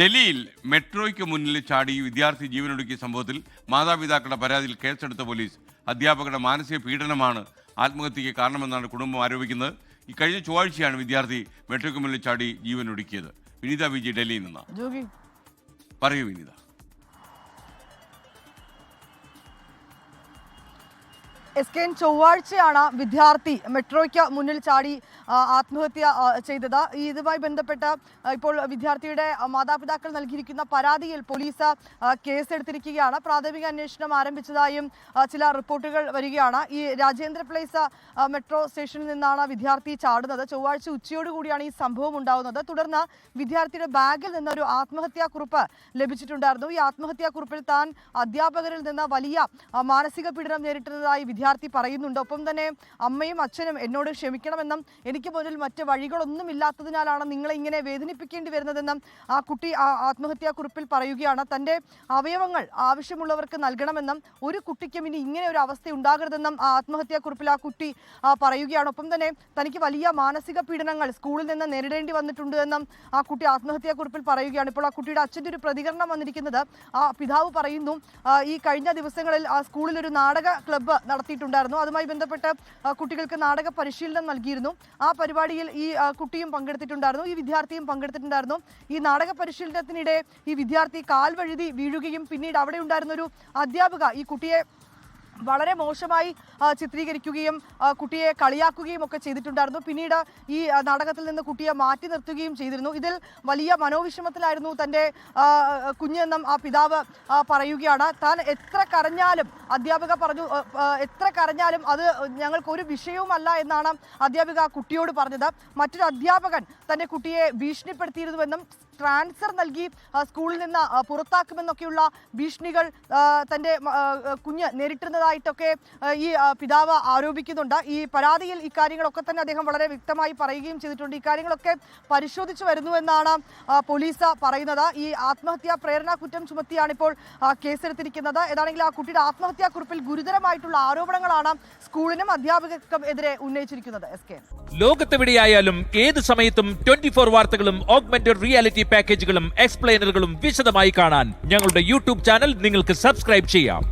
ഡൽഹിയിൽ മെട്രോയ്ക്ക് മുന്നിൽ ചാടി വിദ്യാർത്ഥി ജീവനൊടുക്കിയ സംഭവത്തിൽ മാതാപിതാക്കളുടെ പരാതിയിൽ കേസെടുത്ത പോലീസ് അധ്യാപകരുടെ മാനസിക പീഡനമാണ് ആത്മഹത്യയ്ക്ക് കാരണമെന്നാണ് കുടുംബം ആരോപിക്കുന്നത്. ഈ കഴിഞ്ഞ ചൊവ്വാഴ്ചയാണ് വിദ്യാർത്ഥി മെട്രോയ്ക്ക് മുന്നിൽ ചാടി ജീവനൊടുക്കിയത്. വിനീത വിജി ഡൽഹിയിൽ നിന്നാണ്. പറയൂ വിനീത. ചൊവ്വാഴ്ചയാണ് വിദ്യാർത്ഥി മെട്രോയ്ക്ക് മുന്നിൽ ചാടി ആത്മഹത്യ ചെയ്തത്. ഇതുമായി ബന്ധപ്പെട്ട് ഇപ്പോൾ വിദ്യാർത്ഥിയുടെ മാതാപിതാക്കൾ നൽകിയിരിക്കുന്ന പരാതിയിൽ പോലീസ് കേസെടുത്തിരിക്കുകയാണ്. പ്രാഥമിക അന്വേഷണം ആരംഭിച്ചതായും ചില റിപ്പോർട്ടുകൾ വരികയാണ്. ഈ രാജേന്ദ്ര പ്ലേസ് മെട്രോ സ്റ്റേഷനിൽ നിന്നാണ് വിദ്യാർത്ഥി ചാടുന്നത്. ചൊവ്വാഴ്ച ഉച്ചയോടുകൂടിയാണ് ഈ സംഭവം ഉണ്ടാകുന്നത്. തുടർന്ന് വിദ്യാർത്ഥിയുടെ ബാഗിൽ നിന്നൊരു ആത്മഹത്യാക്കുറിപ്പ് ലഭിച്ചിട്ടുണ്ടായിരുന്നു. ഈ ആത്മഹത്യാക്കുറിപ്പിൽ താൻ അധ്യാപകരിൽ നിന്ന് വലിയ മാനസിക പീഡനം നേരിട്ടതായി വിദ്യാർത്ഥി പറയുന്നുണ്ട്. ഒപ്പം തന്നെ അമ്മയും അച്ഛനും എന്നോട് ക്ഷമിക്കണമെന്നും എനിക്ക് മുന്നിൽ മറ്റ് വഴികളൊന്നും ഇല്ലാത്തതിനാലാണ് നിങ്ങളെ ഇങ്ങനെ വേദനിപ്പിക്കേണ്ടി വരുന്നതെന്നും ആ കുട്ടി ആത്മഹത്യാക്കുറിപ്പിൽ പറയുകയാണ്. തൻ്റെ അവയവങ്ങൾ ആവശ്യമുള്ളവർക്ക് നൽകണമെന്നും ഒരു കുട്ടിക്കും ഇനി ഇങ്ങനെ ഒരു അവസ്ഥ ഉണ്ടാകരുതെന്നും ആ ആത്മഹത്യാക്കുറിപ്പിൽ ആ കുട്ടി പറയുകയാണ്. ഒപ്പം തന്നെ തനിക്ക് വലിയ മാനസിക പീഡനങ്ങൾ സ്കൂളിൽ നിന്ന് നേരിടേണ്ടി വന്നിട്ടുണ്ട് എന്നും ആ കുട്ടി ആത്മഹത്യാക്കുറിപ്പിൽ പറയുകയാണ്. ഇപ്പോൾ ആ കുട്ടിയുടെ അച്ഛൻ്റെ ഒരു പ്രതികരണം വന്നിരിക്കുന്നത്, ആ പിതാവ് പറയുന്നു, ഈ കഴിഞ്ഞ ദിവസങ്ങളിൽ ആ സ്കൂളിൽ ഒരു നാടക ക്ലബ്ബ് നടത്തിയിട്ടുണ്ടായിരുന്നു. അതുമായി ബന്ധപ്പെട്ട് കുട്ടികൾക്ക് നാടക പരിശീലനം നൽകിയിരുന്നു. ആ പരിപാടിയിൽ ഈ കുട്ടിയും പങ്കെടുത്തിട്ടുണ്ടായിരുന്നു, ഈ വിദ്യാർത്ഥിയും പങ്കെടുത്തിട്ടുണ്ടായിരുന്നു. ഈ നാടക പരിശീലനത്തിനിടെ ഈ വിദ്യാർത്ഥി കാൽ വഴുതി വീഴുകയും പിന്നീട് അവിടെ ഉണ്ടായിരുന്ന ഒരു അധ്യാപിക ഈ കുട്ടിയെ വളരെ മോശമായി ചിത്രീകരിക്കുകയും കുട്ടിയെ കളിയാക്കുകയും ഒക്കെ ചെയ്തിട്ടുണ്ടായിരുന്നു. പിന്നീട് ഈ നാടകത്തിൽ നിന്ന് കുട്ടിയെ മാറ്റി നിർത്തുകയും ചെയ്തിരുന്നു. ഇതിൽ വലിയ മനോവിഷമത്തിലായിരുന്നു തൻ്റെ കുഞ്ഞെന്നും ആ പിതാവ് പറയുകയാണ്. താൻ എത്ര കരഞ്ഞാലും, അധ്യാപിക പറഞ്ഞു, എത്ര കരഞ്ഞാലും അത് ഞങ്ങൾക്കൊരു വിഷയവുമല്ല എന്നാണ് അധ്യാപിക കുട്ടിയോട് പറഞ്ഞത്. മറ്റൊരു അധ്യാപകൻ തൻ്റെ കുട്ടിയെ ഭീഷണിപ്പെടുത്തിയിരുന്നുവെന്നും ട്രാൻസ്ഫർ നൽകി സ്കൂളിൽ നിന്ന് പുറത്താക്കുമെന്നൊക്കെയുള്ള ഭീഷണികൾ തൻ്റെ കുഞ്ഞ് നേരിട്ടുന്നതായിട്ടൊക്കെ ഈ പിതാവ് ആരോപിക്കുന്നുണ്ട്. ഈ പരാതിയിൽ ഇക്കാര്യങ്ങളൊക്കെ തന്നെ അദ്ദേഹം വളരെ വ്യക്തമായി പറയുകയും ചെയ്തിട്ടുണ്ട്. ഇക്കാര്യങ്ങളൊക്കെ പരിശോധിച്ചു വരുന്നുവെന്നാണ് പോലീസ് പറയുന്നത്. ഈ ആത്മഹത്യാ പ്രേരണ കുറ്റം ചുമത്തിയാണ് ഇപ്പോൾ കേസെടുത്തിരിക്കുന്നത്. ഏതാണെങ്കിലും ആ കുട്ടിയുടെ ആത്മഹത്യാക്കുറിപ്പിൽ ഗുരുതരമായിട്ടുള്ള ആരോപണങ്ങളാണ് സ്കൂളിനും അധ്യാപകർക്കും എതിരെ ഉന്നയിച്ചിരിക്കുന്നത്. ലോകത്തെവിടെയായാലും ഏത് സമയത്തും 24 വാർത്തകളും ഓഗ്മെന്റഡ് റിയാലിറ്റി പാക്കേജുകളും എക്സ്പ്ലെയിനറുകളും വിശദമായി കാണാൻ ഞങ്ങളുടെ യൂട്യൂബ് ചാനൽ നിങ്ങൾക്ക് സബ്സ്ക്രൈബ് ചെയ്യാം.